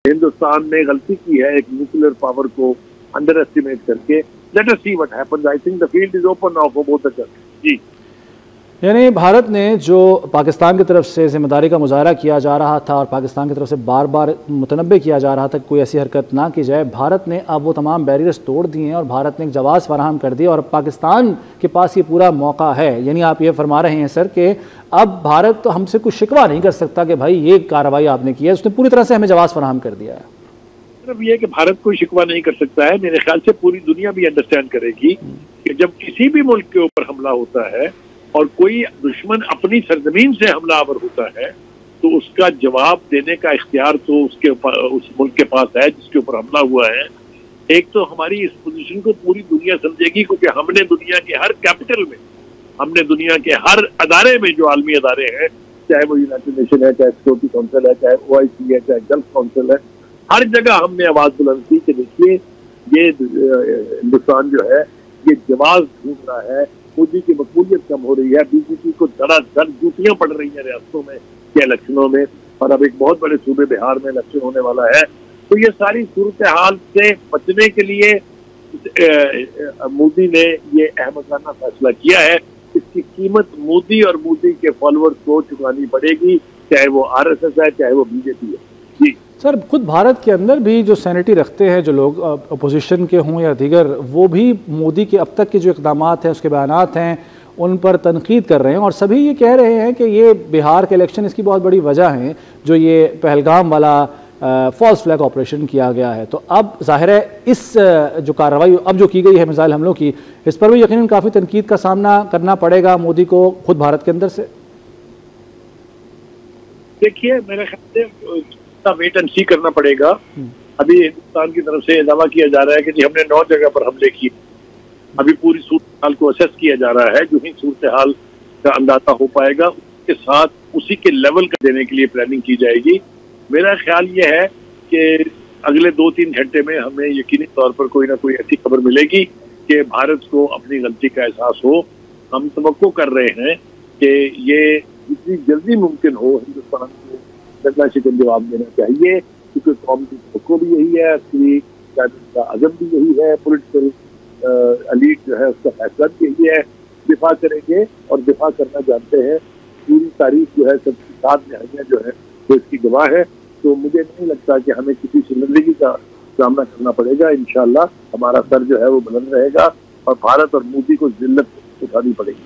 हिंदुस्तान ने गलती की है एक न्यूक्लियर पावर को अंडर एस्टिमेट करके। Let us see what happens. I think the field is open now for both the countries. जी, यानी भारत ने जो पाकिस्तान की तरफ से जिम्मेदारी का मुजाहरा किया जा रहा था और पाकिस्तान की तरफ से बार बार मुतनब्बे किया जा रहा था कि कोई ऐसी हरकत ना की जाए, भारत ने अब वो तमाम बैरियर्स तोड़ दिए हैं और भारत ने एक जवाब फराहम कर दिया और पाकिस्तान के पास ये पूरा मौका है। यानी आप ये फरमा रहे हैं सर कि अब भारत तो हमसे कुछ शिकवा नहीं कर सकता कि भाई ये कार्रवाई आपने की है, उसने पूरी तरह से हमें जवाब फराहम कर दिया है। सिर्फ ये कि भारत कोई शिकवा नहीं कर सकता है, मेरे ख्याल से पूरी दुनिया भी अंडरस्टैंड करेगी कि जब किसी भी मुल्क के ऊपर हमला होता है और कोई दुश्मन अपनी सरजमीन से हमलावर होता है तो उसका जवाब देने का इख्तियार तो उस मुल्क के पास है जिसके ऊपर हमला हुआ है। एक तो हमारी इस पोजीशन को पूरी दुनिया समझेगी क्योंकि हमने दुनिया के हर कैपिटल में, हमने दुनिया के हर अदारे में, जो आलमी अदारे हैं, चाहे वो यूनाइटेड नेशन है, चाहे सिक्योरिटी काउंसिल है, चाहे OIC है, चाहे गल्फ काउंसिल है, हर जगह हमने आवाज बुलंद की कि देखिए ये हिंदुस्तान जो है ये जवाब ढूंढ रहा है। मोदी की मकबूलियत कम हो रही है, बीजेपी को धड़ाधड़ जूतियां पड़ रही हैं रियासतों में के इलेक्शनों में, और अब एक बहुत बड़े सूबे बिहार में इलेक्शन होने वाला है। तो ये सारी सूरत हाल से बचने के लिए मोदी ने ये अहमदाना फैसला किया है। इसकी कीमत मोदी और मोदी के फॉलोअर्स को चुकानी पड़ेगी, चाहे वो RSS है, चाहे वो बीजेपी है। जी सर, खुद भारत के अंदर भी जो सैनिटी रखते हैं जो लोग अपोजिशन के हों या दीगर, वो भी मोदी के अब तक के जो इक़दामात हैं, उसके बयानात हैं, उन पर तनकीद कर रहे हैं और सभी ये कह रहे हैं कि ये बिहार के इलेक्शन इसकी बहुत बड़ी वजह है, जो ये पहलगाम वाला फॉल्स फ्लैग ऑपरेशन किया गया है। तो अब जाहिर है इस जो कार्रवाई अब जो की गई है मिसाइल हमलों की, इस पर भी यकीनन काफ़ी तनकीद का सामना करना पड़ेगा मोदी को खुद भारत के अंदर से। देखिए, मेरे ख्याल से वेट एंड सी करना पड़ेगा। अभी हिंदुस्तान की तरफ से दावा किया जा रहा है कि जी हमने 9 जगह पर हमले किए। अभी पूरी सूरत हाल को असेस किया जा रहा है, जो ही सूरत हाल का अंदाजा हो पाएगा उसके साथ उसी के लेवल का देने के लिए प्लानिंग की जाएगी। मेरा ख्याल ये है कि अगले 2-3 घंटे में हमें यकीनी तौर पर कोई ना कोई ऐसी खबर मिलेगी कि भारत को अपनी गलती का एहसास हो। हम तवक्को कर रहे हैं कि ये जितनी जल्दी मुमकिन हो हिंदुस्तान को लगना शिकन जवाब देना चाहिए, क्योंकि कौम की तवक्को भी यही है, असली का अज़म भी यही है, पॉलिटिकल एलीट जो है उसका फैसला भी यही है। दिफा करेंगे और दिफा करना जानते हैं। पूरी तारीख जो है सबकी साथ में जो है वो इसकी गवाह है। तो मुझे नहीं लगता कि हमें किसी शर्मिंदगी का सामना करना पड़ेगा। इंशाल्लाह हमारा सर जो है वो बुलंद रहेगा और भारत और मोदी को जिल्लत उठानी पड़ेगी।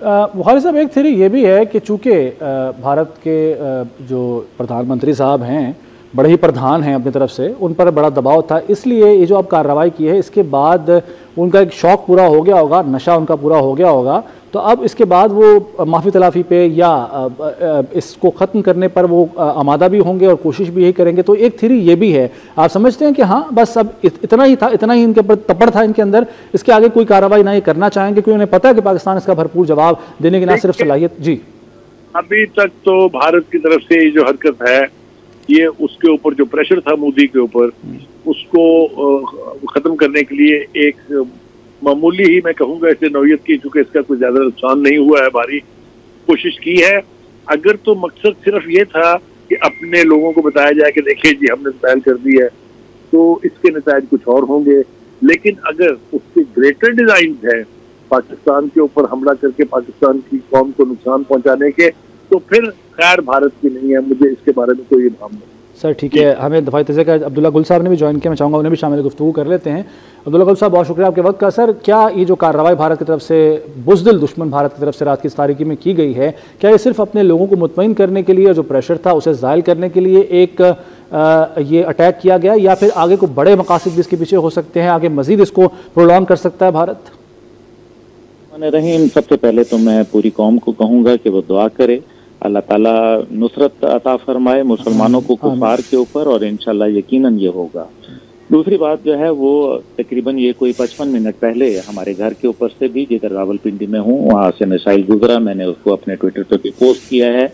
बुखारी साहब, एक थ्योरी ये भी है कि चूँकि भारत के जो प्रधानमंत्री साहब हैं बड़े ही प्रधान हैं अपनी तरफ से, उन पर बड़ा दबाव था, इसलिए ये जो अब कार्रवाई की है इसके बाद उनका एक शौक़ पूरा हो गया होगा, नशा उनका पूरा हो गया होगा। तो अब इसके बाद वो माफ़ी तलाफ़ी पे या इसको ख़त्म करने पर वो आमादा भी होंगे और कोशिश भी यही करेंगे। तो एक थ्योरी ये भी है, आप समझते हैं कि हाँ बस अब इतना ही था, इतना ही इनके ऊपर तपड़ था इनके अंदर, इसके आगे कोई कार्रवाई ना ही करना चाहेंगे क्योंकि उन्हें पता है कि पाकिस्तान इसका भरपूर जवाब देने की ना सिर्फ सलाहियत। जी, अभी तक तो भारत की तरफ से जो हरकत है ये उसके ऊपर जो प्रेशर था मोदी के ऊपर, उसको खत्म करने के लिए एक मामूली ही मैं कहूंगा इससे नौयत की, चूंकि इसका कोई ज्यादा नुकसान नहीं हुआ है, भारी कोशिश की है। अगर तो मकसद सिर्फ ये था कि अपने लोगों को बताया जाए कि देखिए जी हमने पहल कर दी है, तो इसके नतीजे कुछ और होंगे। लेकिन अगर उसके ग्रेटर डिजाइन है पाकिस्तान के ऊपर हमला करके पाकिस्तान की कौम को नुकसान पहुंचाने के, तो फिर खैर भारत की नहीं है। मुझे इसके बारे में कोई इल्हाम नहीं। सर ठीक है, हमें दफाई तज़किया का अब्दुल्ला गुल साहब ने भी ज्वाइन किया, मैं चाहूँगा उन्हें भी शामिल गुफ्तगू कर लेते हैं। अब्दुल्ला गुल साहब, बहुत शुक्रिया आपके वक्त का। सर, क्या ये जो कार्रवाई भारत की तरफ से, बुज़दिल दुश्मन भारत की तरफ से रात की इस तारीकी में की गई है, क्या ये सिर्फ अपने लोगों को मुतमईन करने के लिए, जो प्रेशर था उसे ज़ायल करने के लिए एक ये अटैक किया गया, या फिर आगे को बड़े मकासद भी इसके पीछे हो सकते हैं, आगे मज़ीद इसको प्रोलॉन्ग कर सकता है भारत? रहीम, सबसे पहले तो मैं पूरी कौम को कहूँगा कि वो दुआ करे, अल्लाह ताला नुसरत अता फरमाए मुसलमानों को कुफार के ऊपर, और इंशाल्लाह यकीनन ये होगा। दूसरी बात जो है वो तकरीबन ये कोई 55 मिनट पहले हमारे घर के ऊपर से भी, जिधर रावलपिंडी में हूँ वहाँ से मिसाइल गुजरा, मैंने उसको अपने ट्विटर पर भी पोस्ट किया है।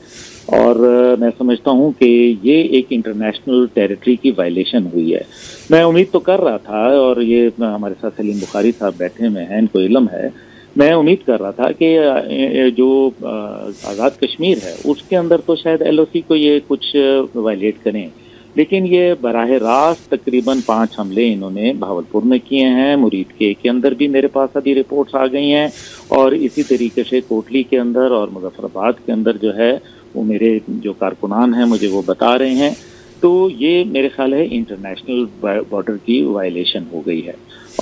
और मैं समझता हूँ कि ये एक इंटरनेशनल टेरिटरी की वायलेशन हुई है। मैं उम्मीद तो कर रहा था, और ये हमारे साथ सलीम बुखारी साहब बैठे हुए हैं, इनको इल्म है, मैं उम्मीद कर रहा था कि जो आज़ाद कश्मीर है उसके अंदर तो शायद LOC को ये कुछ वायलेट करें, लेकिन ये बराह रास्त तकरीबन 5 हमले इन्होंने भावलपुर में किए हैं। मुरीद के अंदर भी मेरे पास अभी रिपोर्ट्स आ गई हैं, और इसी तरीके से कोटली के अंदर और मुजफ्फराबाद के अंदर जो है वो मेरे जो कारकुनान हैं मुझे वो बता रहे हैं। तो ये मेरे ख्याल है इंटरनेशनल बॉर्डर की वायलेशन हो गई है,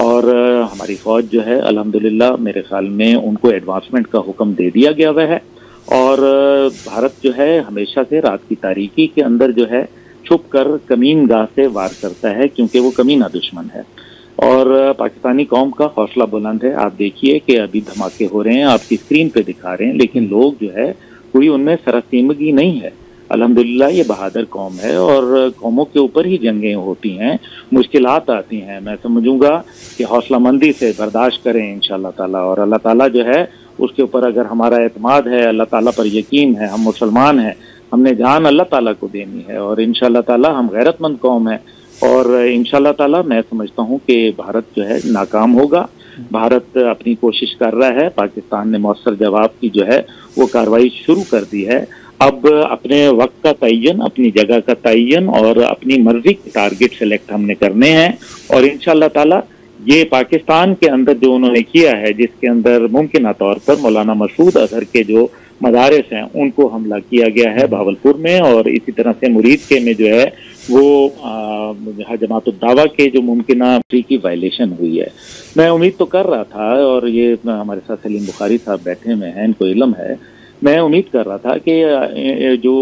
और हमारी फौज जो है अल्हम्दुलिल्लाह मेरे ख्याल में उनको एडवांसमेंट का हुक्म दे दिया गया हुआ है। और भारत जो है हमेशा से रात की तारीकी के अंदर जो है छुप कर कमीन गाह से वार करता है, क्योंकि वो कमीना दुश्मन है। और पाकिस्तानी कौम का हौसला बुलंद है। आप देखिए कि अभी धमाके हो रहे हैं, आपकी स्क्रीन पे दिखा रहे हैं, लेकिन लोग जो है कोई उनमें सरसीमगी नहीं है। अल्हम्दुलिल्लाह ये बहादुर कौम है, और कौमों के ऊपर ही जंगें होती हैं, मुश्किलात आती हैं। मैं समझूंगा कि हौसलामंदी से बर्दाश्त करें इंशाअल्लाह ताला, और अल्लाह ताला जो है उसके ऊपर अगर हमारा एतमाद है, अल्लाह ताला पर यकीन है, हम मुसलमान हैं, हमने जान अल्लाह ताला को देनी है, और इंशाअल्लाह ताला हम गैरतमंद कौम है, और इंशाअल्लाह ताला मैं समझता हूँ कि भारत जो है नाकाम होगा। भारत अपनी कोशिश कर रहा है, पाकिस्तान ने मौसर जवाब की जो है वो कार्रवाई शुरू कर दी है। अब अपने वक्त का तयन, अपनी जगह का तयन और अपनी मर्जी के टारगेट सेलेक्ट हमने करने हैं, और इंशाअल्लाह ताला ये पाकिस्तान के अंदर जो उन्होंने किया है, जिसके अंदर मुमकिन तौर पर मौलाना मसूद अजहर के जो मदारिस हैं उनको हमला किया गया है भावलपुर में, और इसी तरह से मुरीद के में जो है वो जमात दावा के जो मुमकिना की वायलेशन हुई है। मैं उम्मीद तो कर रहा था, और ये हमारे साथ सलीम बुखारी साहब बैठे हुए हैं, इनको इल्म है, मैं उम्मीद कर रहा था कि जो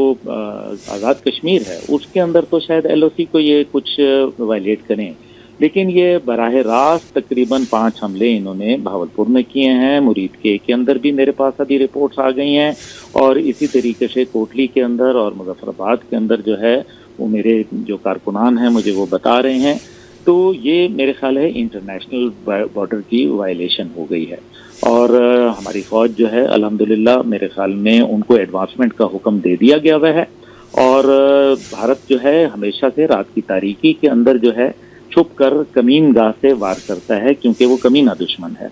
आज़ाद कश्मीर है उसके अंदर तो शायद LOC को ये कुछ वायलेट करें, लेकिन ये बराह रास्त तकरीबन 5 हमले इन्होंने भावलपुर में किए हैं। मुरीद के अंदर भी मेरे पास अभी रिपोर्ट्स आ गई हैं, और इसी तरीके से कोटली के अंदर और मुजफ्फराबाद के अंदर जो है वो मेरे जो कारकुनान हैं मुझे वो बता रहे हैं। तो ये मेरे ख्याल है इंटरनेशनल बॉर्डर की वायलेशन हो गई है, और हमारी फौज जो है अल्हम्दुलिल्लाह मेरे ख्याल में उनको एडवांसमेंट का हुक्म दे दिया गया हुआ है। और भारत जो है हमेशा से रात की तारीकी के अंदर जो है छुप कर कमीन गाह से वार करता है, क्योंकि वो कमीना दुश्मन है।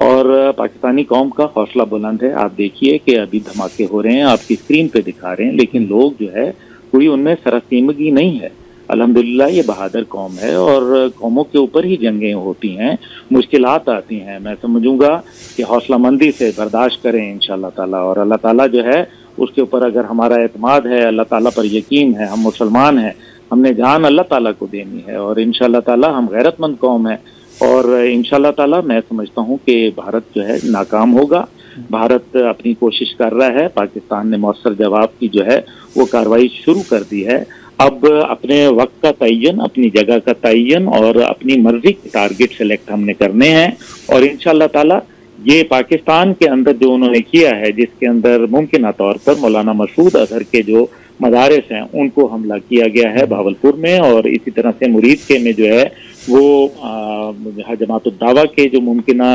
और पाकिस्तानी कौम का हौसला बुलंद है। आप देखिए कि अभी धमाके हो रहे हैं, आपकी स्क्रीन पे दिखा रहे हैं, लेकिन लोग जो है कोई उनमें सरसीमगी नहीं है। अल्हम्दुलिल्लाह ये बहादुर कौम है, और कौमों के ऊपर ही जंगें होती हैं, मुश्किलात आती हैं। मैं समझूंगा कि हौसलामंदी से बर्दाश्त करें इंशाअल्लाह ताला, और अल्लाह ताला जो है उसके ऊपर अगर हमारा एतमाद है, अल्लाह ताला पर यकीन है, हम मुसलमान हैं, हमने जान अल्लाह ताला को देनी है, और इंशाअल्लाह ताला हम गैरतमंद कौम है, और इंशाअल्लाह ताला मैं समझता हूँ कि भारत जो है नाकाम होगा। भारत अपनी कोशिश कर रहा है, पाकिस्तान ने मौसर जवाब की जो है वो कार्रवाई शुरू कर दी है। अब अपने वक्त का तयन, अपनी जगह का तयन और अपनी मर्जी के टारगेट सेलेक्ट हमने करने हैं, और इंशाअल्लाह ताला ये पाकिस्तान के अंदर जो उन्होंने किया है, जिसके अंदर मुमकिन तौर पर मौलाना मसूद अजहर के जो मदारिस हैं उनको हमला किया गया है भावलपुर में, और इसी तरह से मुरीद के में जो है वो जमात दावा के जो मुमकिना